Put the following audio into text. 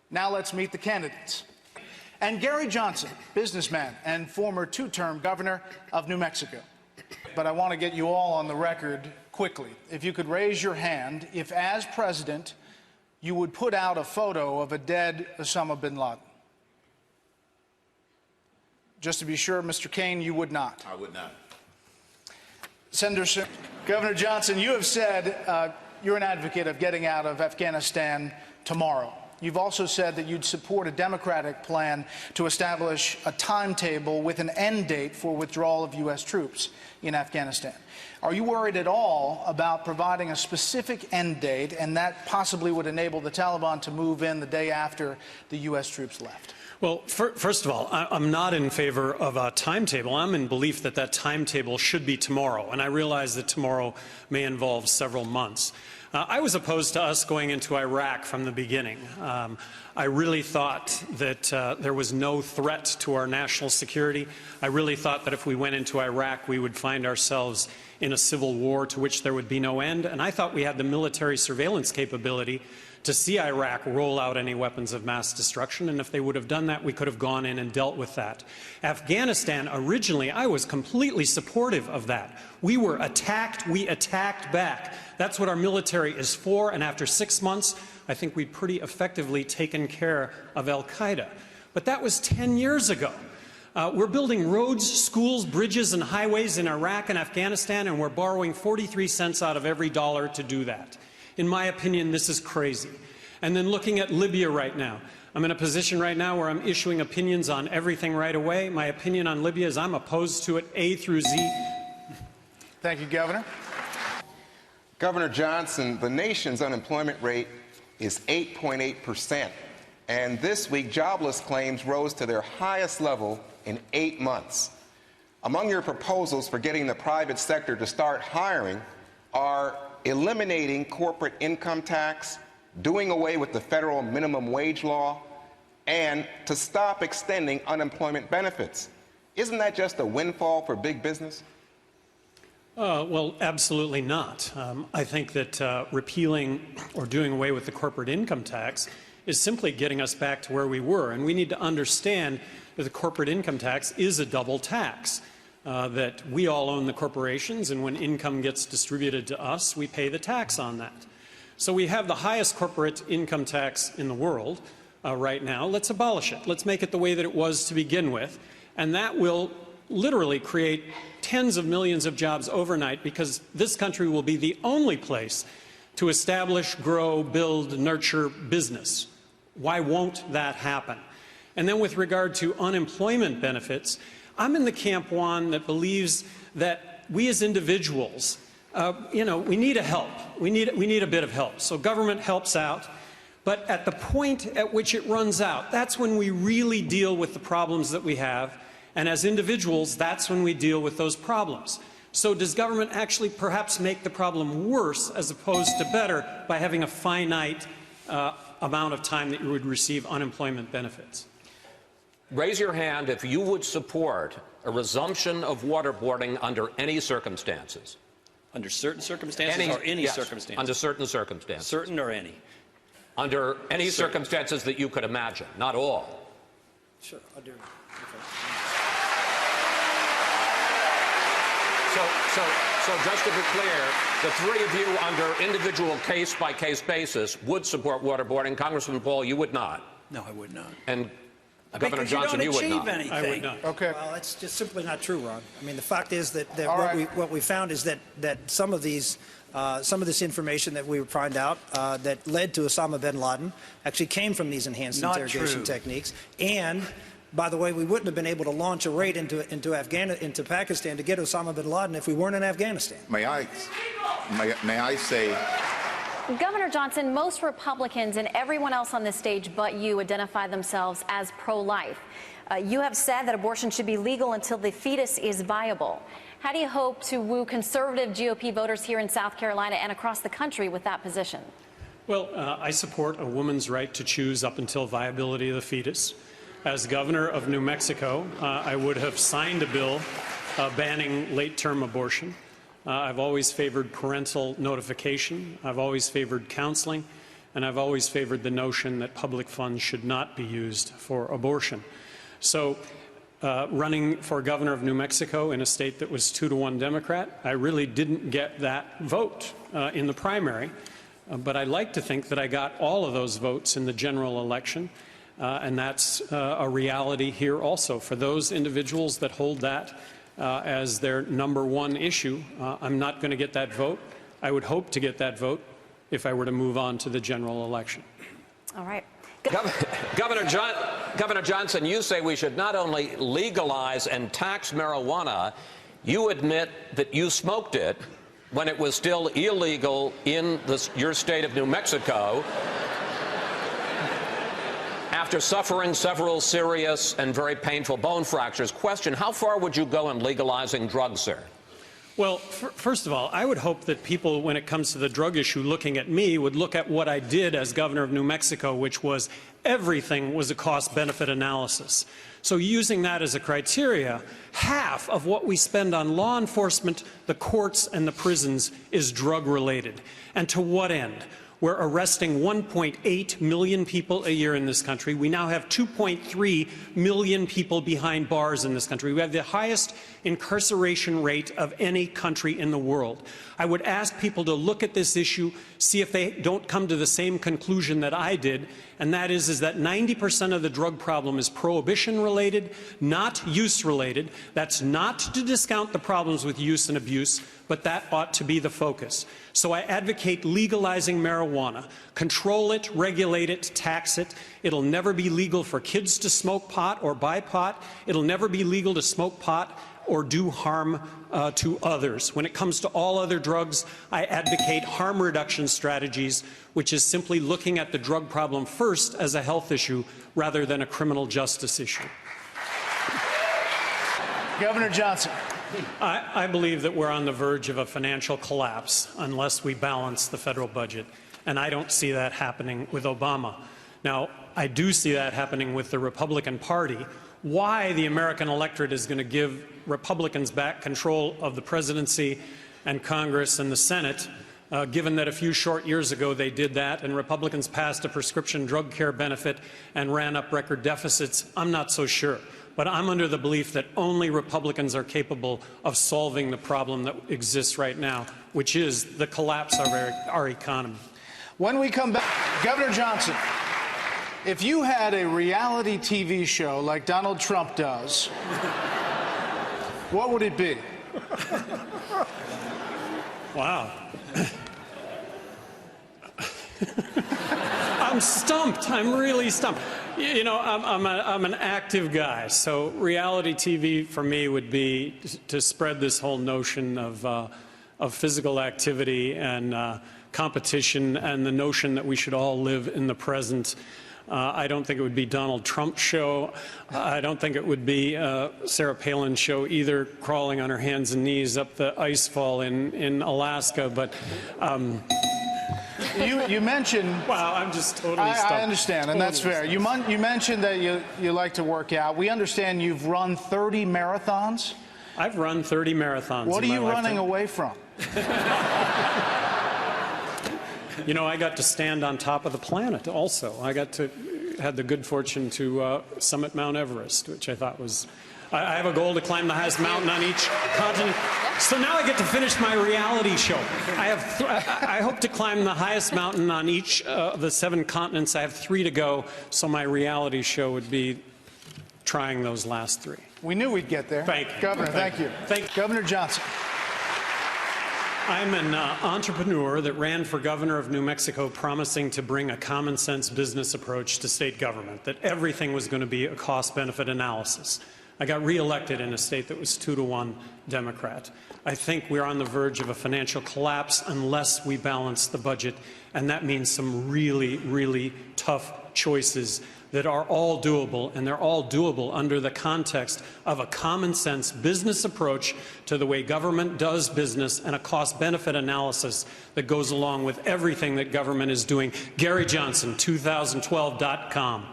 Now let's meet the candidates. And Gary Johnson, businessman and former two-term governor of New Mexico. But I want to get you all on the record quickly. If you could raise your hand if, as president, you would put out a photo of a dead Osama bin Laden. Just to be sure, Mr. Kaine, you would not. I would not. Governor Johnson, you have said you're an advocate of getting out of Afghanistan tomorrow. You've also said that you'd support a Democratic plan to establish a timetable with an end date for withdrawal of U.S. troops in Afghanistan. Are you worried at all about providing a specific end date, and that possibly would enable the Taliban to move in the day after the U.S. troops left? Well, first of all, I'm not in favor of a timetable. I'm in belief that that timetable should be tomorrow, and I realize that tomorrow may involve several months. I was opposed to us going into Iraq from the beginning. I really thought that there was no threat to our national security. I really thought that if we went into Iraq, we would find ourselves in a civil war to which there would be no end. And I thought we had the military surveillance capability to see Iraq roll out any weapons of mass destruction, and if they would have done that, we could have gone in and dealt with that. Afghanistan, originally, I was completely supportive of that. We were attacked, we attacked back. That's what our military is for, and after 6 months, I think we'd pretty effectively taken care of al-Qaeda. But that was 10 years ago. We're building roads, schools, bridges, and highways in Iraq and Afghanistan, and we're borrowing 43 cents out of every dollar to do that. In my opinion, this is crazy. And then looking at Libya right now, I'm in a position right now where I'm issuing opinions on everything right away. My opinion on Libya is I'm opposed to it A through Z. Thank you, Governor. Governor Johnson, the nation's unemployment rate is 8.8%. And this week, jobless claims rose to their highest level in 8 months. Among your proposals for getting the private sector to start hiring are eliminating corporate income tax, doing away with the federal minimum wage law, and to stop extending unemployment benefits. Isn't that just a windfall for big business? Well, absolutely not. I think that repealing or doing away with the corporate income tax is simply getting us back to where we were. And we need to understand that the corporate income tax is a double tax. That we all own the corporations, and when income gets distributed to us, we pay the tax on that. So we have the highest corporate income tax in the world right now. Let's abolish it. Let's make it the way that it was to begin with, and that will literally create tens of millions of jobs overnight, because this country will be the only place to establish, grow, build, nurture business. Why won't that happen? And then with regard to unemployment benefits, I'm in the camp one that believes that we as individuals, we need a help. We need a bit of help. So government helps out, but at the point at which it runs out, that's when we really deal with the problems that we have. And as individuals, that's when we deal with those problems. So does government actually perhaps make the problem worse as opposed to better by having a finite amount of time that you would receive unemployment benefits? Raise your hand if you would support a resumption of waterboarding under any circumstances. Under certain circumstances or any circumstances? Under certain circumstances. Certain or any? Under any circumstances that you could imagine, not all. Sure, I'll do it. So just to be clear, the three of you under individual case-by-case basis would support waterboarding. Congressman Paul, you would not. No, I would not. And Governor Johnson, you would not. Anything. I would not. Okay. Well, it's just simply not true, Ron. I mean, the fact is that what we found is that some of this information that we found out that led to Osama bin Laden actually came from these enhanced interrogation techniques. And by the way, we wouldn't have been able to launch a raid into Pakistan to get Osama bin Laden if we weren't in Afghanistan. May I say, Governor Johnson, most Republicans and everyone else on this stage but you identify themselves as pro-life. You have said that abortion should be legal until the fetus is viable. How do you hope to woo conservative GOP voters here in South Carolina and across the country with that position? Well, I support a woman's right to choose up until viability of the fetus. As governor of New Mexico, I would have signed a bill banning late-term abortion. I've always favored parental notification. I've always favored counseling. and I've always favored the notion that public funds should not be used for abortion. So running for governor of New Mexico in a state that was 2-to-1 Democrat, I really didn't get that vote in the primary, but I like to think that I got all of those votes in the general election, and that's a reality here also. For those individuals that hold that as their #1 issue, I'm not going to get that vote. I would hope to get that vote if I were to move on to the general election. All right. Governor Johnson, you say we should not only legalize and tax marijuana, you admit that you smoked it when it was still illegal in your state of New Mexico after suffering several serious and very painful bone fractures. Question, how far would you go in legalizing drugs, sir? Well, first of all, I would hope that people, when it comes to the drug issue, looking at me, would look at what I did as governor of New Mexico, which was everything was a cost-benefit analysis. So using that as a criteria, half of what we spend on law enforcement, the courts, and the prisons is drug-related. And to what end? We're arresting 1.8 million people a year in this country. We now have 2.3 million people behind bars in this country. We have the highest incarceration rate of any country in the world. I would ask people to look at this issue, see if they don't come to the same conclusion that I did, and that is that 90% of the drug problem is prohibition-related, not use-related. That's not to discount the problems with use and abuse, but that ought to be the focus. So I advocate legalizing marijuana. Control it, regulate it, tax it. It'll never be legal for kids to smoke pot or buy pot. It'll never be legal to smoke pot or do harm to others. When it comes to all other drugs, I advocate harm reduction strategies, which is simply looking at the drug problem first as a health issue rather than a criminal justice issue. Governor Johnson. I believe that we're on the verge of a financial collapse unless we balance the federal budget, and I don't see that happening with Obama. Now, I do see that happening with the Republican Party. Why the American electorate is going to give Republicans back control of the presidency and Congress and the Senate, given that a few short years ago they did that and Republicans passed a prescription drug care benefit and ran up record deficits, I'm not so sure. But I'm under the belief that only Republicans are capable of solving the problem that exists right now, which is the collapse of our economy. When we come back, Governor Johnson, if you had a reality TV show like Donald Trump does, what would it be? Wow. I'm stumped. I'm really stumped. You know, I'm an active guy, so reality TV for me would be to spread this whole notion of physical activity and competition and the notion that we should all live in the present. I don't think it would be Donald Trump's show. I don't think it would be Sarah Palin's show either, crawling on her hands and knees up the ice fall in Alaska. But you mentioned... Wow, I'm just totally stumped. I understand, and that's fair. You mentioned that you like to work out. We understand you've run 30 marathons. I've run 30 marathons. What are you running away from? You know, I got to stand on top of the planet also. I had the good fortune to summit Mount Everest, which I thought was... I have a goal to climb the highest mountain on each continent. So now I get to finish my reality show. I hope to climb the highest mountain on each of the 7 continents. I have 3 to go, so my reality show would be trying those last 3. We knew we'd get there. Thank you. Governor, thank you. Governor Johnson. I'm an entrepreneur that ran for governor of New Mexico promising to bring a common-sense business approach to state government, that everything was going to be a cost-benefit analysis. I got reelected in a state that was 2-to-1 Democrat. I think we're on the verge of a financial collapse unless we balance the budget, and that means some really, really tough choices that are all doable, and they're all doable under the context of a common-sense business approach to the way government does business and a cost-benefit analysis that goes along with everything that government is doing. Gary Johnson, 2012.com.